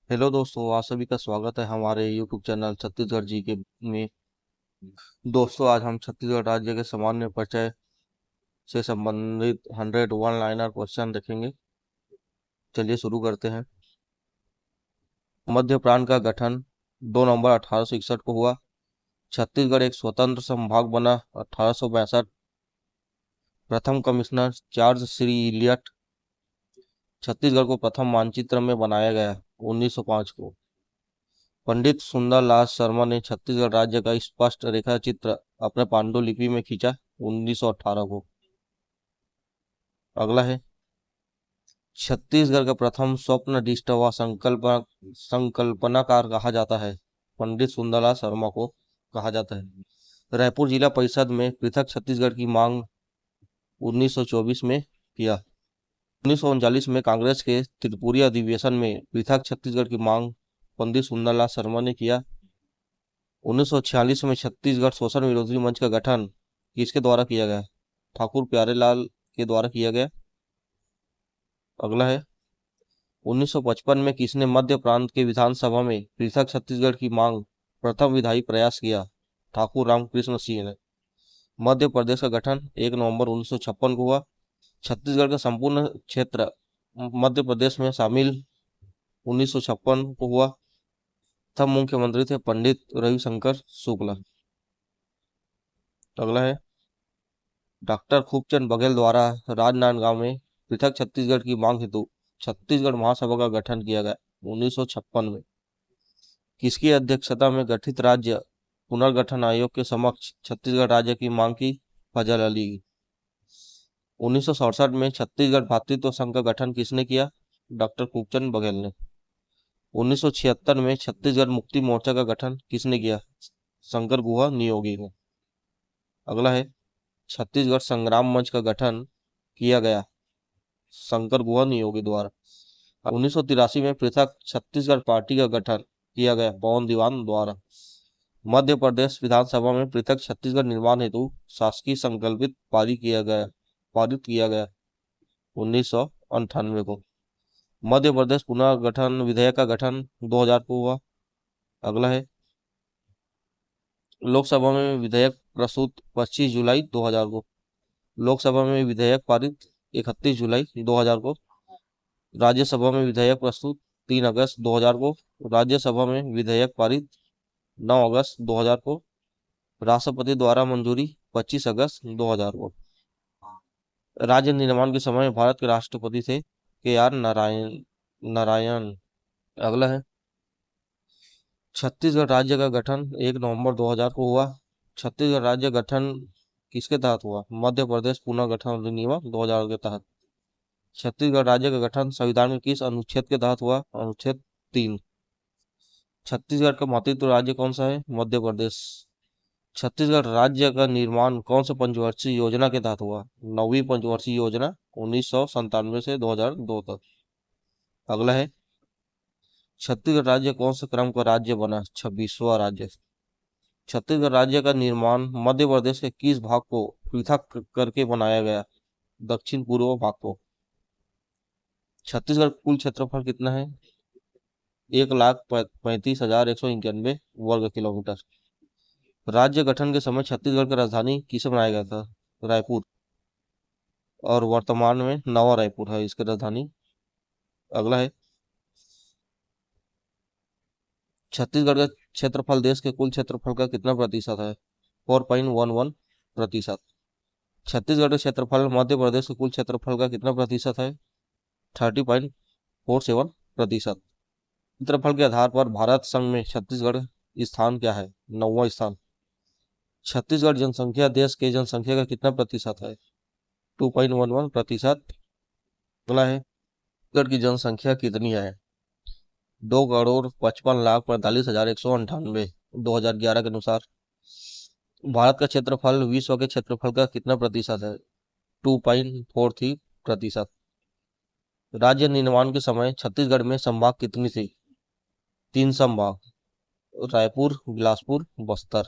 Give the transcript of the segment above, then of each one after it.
Hello दोस्तों, आप सभी का स्वागत है हमारे यूट्यूब चैनल छत्तीसगढ़ जी के में। दोस्तों, आज हम छत्तीसगढ़ राज्य के सामान्य परिचय से संबंधित 100 वन लाइनर क्वेश्चन देखेंगे। चलिए शुरू करते हैं। मध्य प्रांत का गठन 2 नवंबर 1861 को हुआ। छत्तीसगढ़ एक स्वतंत्र संभाग बना 1862। प्रथम commissioner charge Shri Elliot. Chhattisgarh को प्रथम मानचित्र में बनाया गया 1905 को। पंडित सुंदरलाल शर्मा ने छत्तीसगढ़ राज्य का स्पष्ट रेखा चित्र अपने पांडुलिपि में खींचा 1918 को। अगला है, छत्तीसगढ़ का प्रथम स्वप्नदिष्ट व संकल्पनाकार कहा जाता है। पंडित सुंदरलाल शर्मा को कहा जाता है। रायपुर जिला परिषद में पृथक छत्तीसगढ़ की मांग 1924 में किया। 1939 में कांग्रेस के त्रिपुरी अधिवेशन में पृथक छत्तीसगढ़ की मांग पंडित सुंदरलाल शर्मा ने किया। 1946 में छत्तीसगढ़ शोषण विरोधी मंच का गठन किसके द्वारा किया गया? ठाकुर प्यारेलाल के द्वारा किया गया। अगला है, 1955 में किसने मध्य प्रांत के विधानसभा में पृथक छत्तीसगढ़ की मांग प्रथम विधायी प्रयास किया? ठाकुर रामकृष्ण सिंह ने। मध्य प्रदेश का गठन 1 नवंबर 1956 को हुआ। छत्तीसगढ़ का संपूर्ण क्षेत्र मध्य प्रदेश में शामिल 1956 को हुआ। तब मुख्यमंत्री थे पंडित रविशंकर शुक्ला। अगला है, डॉक्टर खूबचंद बघेल द्वारा राजनांदगांव में पृथक छत्तीसगढ़ की मांग हेतु छत्तीसगढ़ महासभा का गठन किया गया 1956 में। किसकी अध्यक्षता में गठित राज्य पुनर्गठन आयोग के समक्ष छत्तीसगढ़ राज्य की मांग की फजल अली? 1967 में छत्तीसगढ़ भातृत्व संघ का गठन किसने किया? डॉक्टर खूबचंद बघेल ने। 1976 में छत्तीसगढ़ मुक्ति मोर्चा का गठन किसने किया? शंकर गुहा नियोगी ने। अगला है, छत्तीसगढ़ संग्राम मंच का गठन किया गया शंकर गुहा नियोगी द्वारा। 1983 में पृथक छत्तीसगढ़ पार्टी का गठन किया गया पवन दीवान द्वारा। मध्य प्रदेश विधानसभा में पृथक छत्तीसगढ़ निर्माण हेतु शासकीय संकल्पित पारित किया गया 1998 को। मध्य प्रदेश पुनर्गठन विधेयक का गठन 2000 को हुआ। अगला है, लोकसभा में विधेयक प्रस्तुत 25 जुलाई 2000 को। लोकसभा में विधेयक पारित 31 जुलाई 2000 को। राज्यसभा में विधेयक प्रस्तुत 3 अगस्त 2000 को। राज्यसभा में विधेयक पारित 9 अगस्त 2000 को। राष्ट्रपति द्वारा मंजूरी 25 अगस्त 2000 को। राज्य निर्माण के समय भारत के राष्ट्रपति थे KR नारायण। अगला है, छत्तीसगढ़ राज्य का गठन 1 नवंबर 2000 को हुआ। छत्तीसगढ़ राज्य गठन किसके तहत हुआ? मध्य प्रदेश पुनर्गठन अधिनियम 2000 के तहत। छत्तीसगढ़ राज्य का गठन संविधान के किस अनुच्छेद के तहत हुआ? अनुच्छेद 3। छत्तीसगढ़ का मातृत्व राज्य कौन सा है? मध्य प्रदेश। छत्तीसगढ़ राज्य का निर्माण कौन सी पंचवर्षीय योजना के तहत हुआ? 9वीं पंचवर्षीय योजना 1997 से 2002 तक। अगला है, छत्तीसगढ़ राज्य कौन से क्रम का राज्य बना? 26वां राज्य। छत्तीसगढ़ राज्य का निर्माण मध्य प्रदेश के किस भाग को पृथक करके बनाया गया? दक्षिण पूर्व भाग को। छत्तीसगढ़ कुल क्षेत्रफल कितना है? 1,35,191 वर्ग किलोमीटर। राज्य गठन के समय छत्तीसगढ़ की राजधानी किसे बनाया गया था? रायपुर। और वर्तमान में नवा रायपुर है इसकी राजधानी। अगला है, छत्तीसगढ़ का क्षेत्रफल देश के कुल क्षेत्रफल का कितना प्रतिशत है? 4.11%। छत्तीसगढ़ का क्षेत्रफल मध्य प्रदेश के कुल क्षेत्रफल का कितना प्रतिशत है? 30.47%। क्षेत्रफल के आधार पर भारत संघ में छत्तीसगढ़ स्थान क्या है? 9वां स्थान। छत्तीसगढ़ जनसंख्या देश के जनसंख्या का कितना प्रतिशत है? 2.11%। अगला है, छत्तीसगढ़ की जनसंख्या कितनी है? 2,55,45,198 2011 के अनुसार। भारत का क्षेत्रफल विश्व के क्षेत्रफल का कितना प्रतिशत है? 2.43%। राज्य निर्माण के समय छत्तीसगढ़ में संभाग कितनी थी? 3 संभाग, रायपुर, बिलासपुर, बस्तर।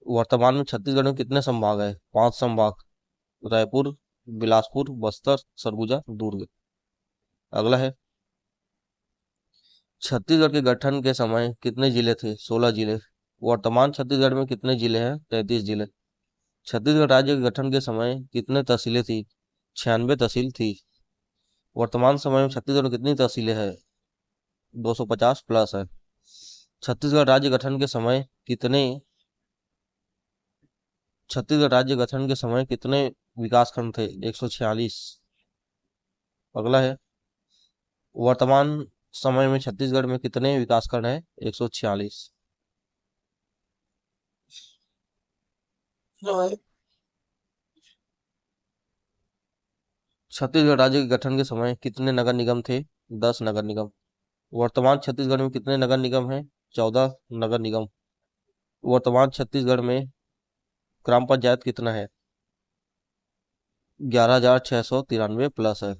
वर्तमान में छत्तीसगढ़ में कितने संभाग है? 5 संभाग, रायपुर, बिलासपुर, बस्तर, सरगुजा, दुर्ग। अगला है, छत्तीसगढ़ के गठन के समय कितने जिले थे? 16 जिले। वर्तमान छत्तीसगढ़ में कितने जिले हैं? 33 जिले। छत्तीसगढ़ राज्य के गठन के समय कितने तहसीलें थी? 96 तहसील थी। वर्तमान समय में छत्तीसगढ़ में कितनी तहसीलें हैं? 250 प्लस है। छत्तीसगढ़ राज्य गठन के समय कितने छत्तीसगढ़ राज्य गठन के समय कितने विकास खंड थे? 146। अगला है, वर्तमान समय में छत्तीसगढ़ में कितने विकास खंड हैं? 146। छत्तीसगढ़ राज्य के गठन के समय कितने नगर निगम थे? 10 नगर निगम। वर्तमान छत्तीसगढ़ में कितने नगर निगम हैं? 14 नगर निगम। वर्तमान छत्तीसगढ़ में ग्राम पंचायत कितना है? 11,693 प्लस है।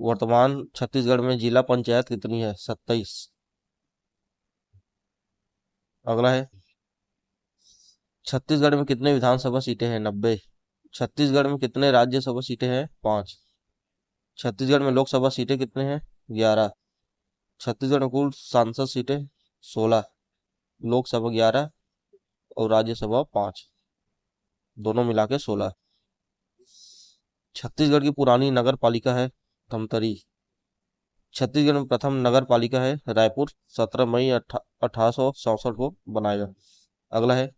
वर्तमान छत्तीसगढ़ में जिला पंचायत कितनी है? 27। अगला है, छत्तीसगढ़ में कितने विधानसभा सीटें हैं? 90। छत्तीसगढ़ में कितने राज्यसभा सीटें हैं? 5। छत्तीसगढ़ में लोकसभा सीटें कितने हैं? 11। छत्तीसगढ़ में कुल सांसद सीटें 16। लोकसभा 11 और राज्यसभा 5, दोनों मिला के 16। छत्तीसगढ़ की पुरानी नगर पालिका है धमतरी। छत्तीसगढ़ में प्रथम नगर पालिका है रायपुर। 17 मई 1867 को बनाया गया। अगला है,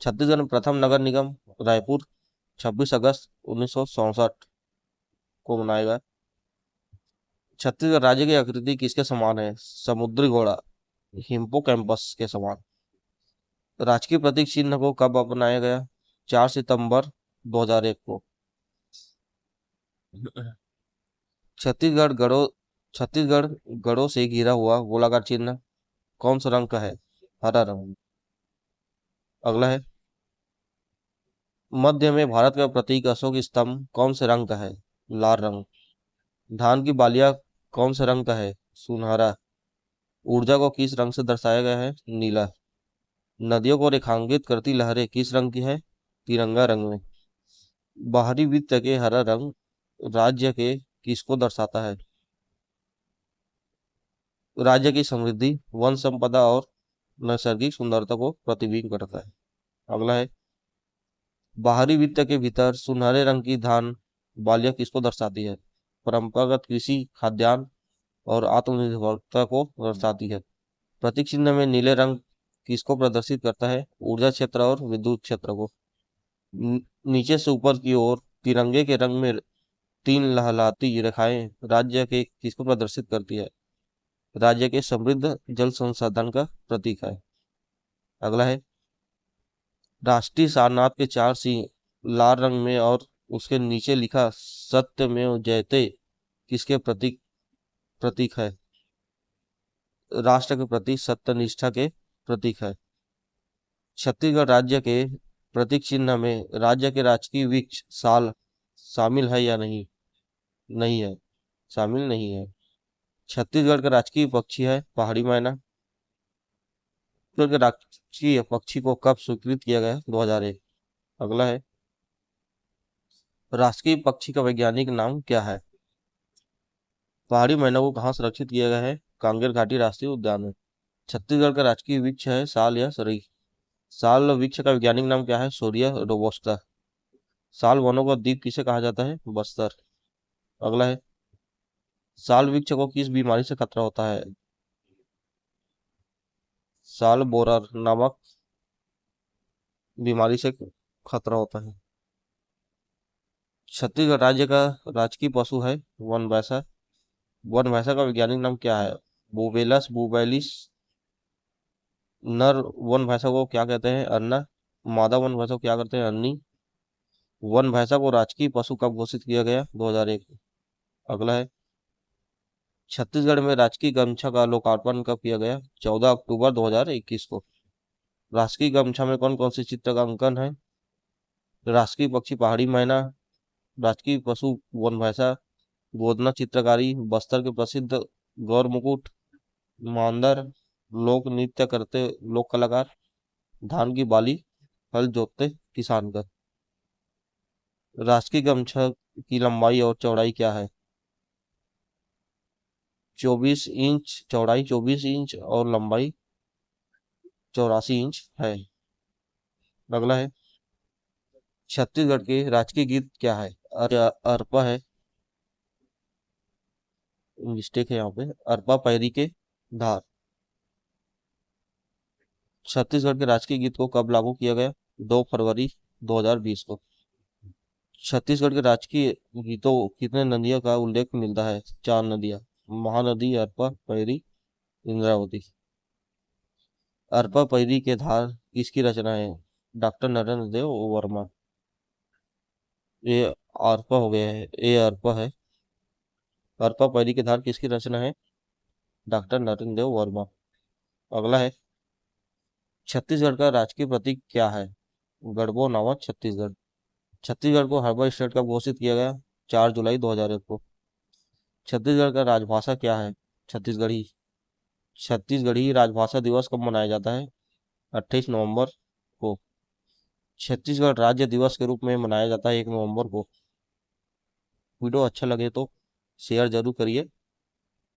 छत्तीसगढ़ में प्रथम नगर निगम रायपुर 26 अगस्त 1967 को बनाया गया। छत्तीसगढ़ राज्य की आकृति किसके समान है? समुद्री घोड़ा हिप्पोकैम्पस के समान। राजकीय प्रतीक चिन्ह को कब अपनाया गया? 4 सितंबर 2001 को। छत्तीसगढ़ गढ़ों छत्तीसगढ़ गढ़ों से घिरा हुआ गोलाकार चिन्ह कौन सा रंग का है? हरा रंग। अगला है, मध्य में भारत का प्रतीक अशोक स्तंभ कौन से रंग का है? लाल रंग। धान की बालियां कौन से रंग का है? सुनहरा। ऊर्जा को किस रंग से दर्शाया गया है? नीला। नदियों को रेखांकित करती लहरें किस रंग की है? तिरंगा रंग में। बाहरी वृत्त के हरा रंग राज्य के किसको दर्शाता है? राज्य की समृद्धि, वन संपदा और नैसर्गिक सुंदरता को प्रतिबिंबित करता है। अगला है, बाहरी वृत्त के भीतर सुनहरे रंग की धान बालियां किसको दर्शाती है? परंपरागत कृषि, खाद्यान्न और आत्मनिर्भरता को दर्शाती है। प्रतीक चिन्ह में नीले रंग किसको प्रदर्शित करता है? ऊर्जा क्षेत्र और विद्युत क्षेत्र को। नीचे से ऊपर की ओर तिरंगे के रंग में तीन लहलहाती रेखाएं राज्य के किसको प्रदर्शित करती है? राज्य के समृद्ध जल संसाधन का प्रतीक है। अगला है, राष्ट्रीय सारनाथ के 4 सिंह लाल रंग में और उसके नीचे लिखा सत्यमेव जयते किसके प्रतीक प्रतीक है? राष्ट्र के प्रति सत्यनिष्ठा के प्रतीक है। छत्तीसगढ़ राज्य के प्रतीक चिन्ह में राज्य के राजकीय वृक्ष साल शामिल है या नहीं? नहीं है, शामिल नहीं है। छत्तीसगढ़ का राजकीय पक्षी है पहाड़ी मैना। छत्तीसगढ़ के राजकीय पक्षी को कब स्वीकृत किया गया? 2001। अगला है, राष्ट्रीय पक्षी का वैज्ञानिक नाम क्या है? पहाड़ी मैना को कहाँ संरक्षित किया गया है? कांगेर घाटी राष्ट्रीय उद्यान में। छत्तीसगढ़ का राजकीय वृक्ष है साल या सरी। साल वृक्ष का वैज्ञानिक नाम क्या है? सोरिया रोबोस्टा। साल वनों का द्वीप किसे कहा जाता है? बस्तर। अगला है, साल वृक्ष को किस बीमारी से खतरा होता है? साल बोरर नामक बीमारी से खतरा होता है। छत्तीसगढ़ राज्य का राजकीय पशु है वन भैंसा। वन भैंसा का वैज्ञानिक नाम क्या है? बोवेलस बुबैलिस। नर वन भैंसा को क्या कहते हैं? अन्ना। मादा वन भैंसा को क्या करते हैं? अन्नी। वन भैंसा को राजकीय पशु कब घोषित किया गया? 2001। अगला है, छत्तीसगढ़ में राजकीय गमछा का लोकार्पण कब किया गया? 14 अक्टूबर 2021 को। राजकीय गमछा में कौन कौन से चित्र का अंकन है? राष्ट्रीय पक्षी पहाड़ी मैना, राजकीय पशु वन भैंसा, गोदना चित्रकारी, बस्तर के प्रसिद्ध गौर मुकुट, मांदर, लोक नृत्य करते लोक कलाकार, धान की बाली, हल जोतते किसान का। राष्ट्रीय गमछा की लंबाई और चौड़ाई क्या है? 24 इंच चौड़ाई, 24 इंच और लंबाई 84 इंच है। अगला है, छत्तीसगढ़ के राजकीय गीत क्या है? अरपा है, मिस्टेक है यहाँ पे, अरपा पैरी के धार। छत्तीसगढ़ के राजकीय गीत को कब लागू किया गया? 2 फरवरी 2020 को। छत्तीसगढ़ के राजकीय गीतों कितने नदियों का उल्लेख मिलता है? 4 नदियां, महानदी, अरपा पैरी, इंद्रावती। अरपा पैरी के धार किसकी रचना है? डॉक्टर नरेंद्र देव वर्मा। ये अरपा हो गया है, ये अरपा है। अरपा पैरी के धार किसकी रचना है? डॉक्टर नरेंद्र देव वर्मा। अगला है, छत्तीसगढ़ का राजकीय प्रतीक क्या है? गढ़बो नवा छत्तीसगढ़। छत्तीसगढ़ को हर्बल स्टेट कब घोषित किया गया? 4 जुलाई 2001 को। छत्तीसगढ़ का राजभाषा क्या है? छत्तीसगढ़ी। छत्तीसगढ़ी राजभाषा दिवस कब मनाया जाता है? 28 नवंबर को। छत्तीसगढ़ राज्य दिवस के रूप में मनाया जाता है 1 नवंबर को। वीडियो अच्छा लगे तो शेयर जरूर करिए।